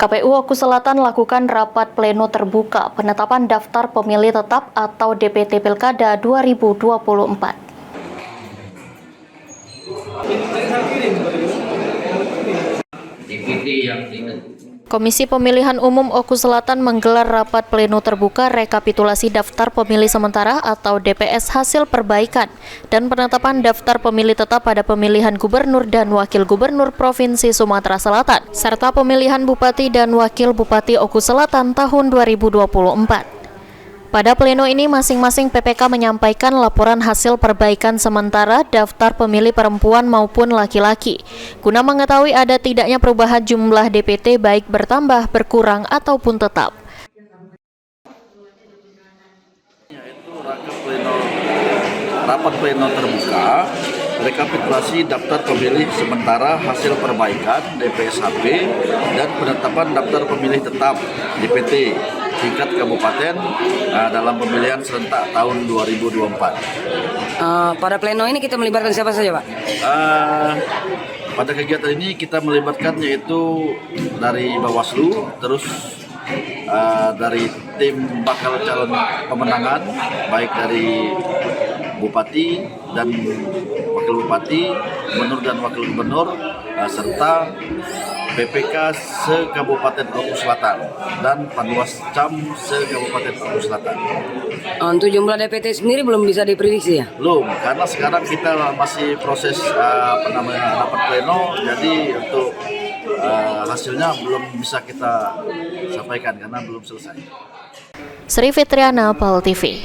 KPU Oku Selatan lakukan rapat pleno terbuka penetapan daftar pemilih tetap atau DPT Pilkada 2024. Komisi Pemilihan Umum Oku Selatan menggelar rapat pleno terbuka rekapitulasi daftar pemilih sementara atau DPS hasil perbaikan dan penetapan daftar pemilih tetap pada pemilihan gubernur dan wakil gubernur Provinsi Sumatera Selatan, serta pemilihan bupati dan wakil bupati Oku Selatan tahun 2024. Pada pleno ini masing-masing PPK menyampaikan laporan hasil perbaikan sementara daftar pemilih perempuan maupun laki-laki, guna mengetahui ada tidaknya perubahan jumlah DPT baik bertambah, berkurang, ataupun tetap. Yaitu rapat pleno terbuka, rekapitulasi daftar pemilih sementara hasil perbaikan DPSHP dan penetapan daftar pemilih tetap DPT tingkat kabupaten dalam pemilihan serentak tahun 2024. Pada pleno ini kita melibatkan siapa saja, Pak? Pada kegiatan ini kita melibatkan yaitu dari Bawaslu, terus dari tim bakal calon pemenangan, baik dari Bupati dan Wakil Bupati, Gubernur dan Wakil Gubernur, serta PPK se-Kabupaten Oku Selatan dan Panwascam se-Kabupaten Oku Selatan. Untuk jumlah DPT sendiri belum bisa diprediksi ya? Belum, karena sekarang kita masih proses rapat pleno, jadi untuk hasilnya belum bisa kita sampaikan karena belum selesai. Sri Fitriana, PAL TV.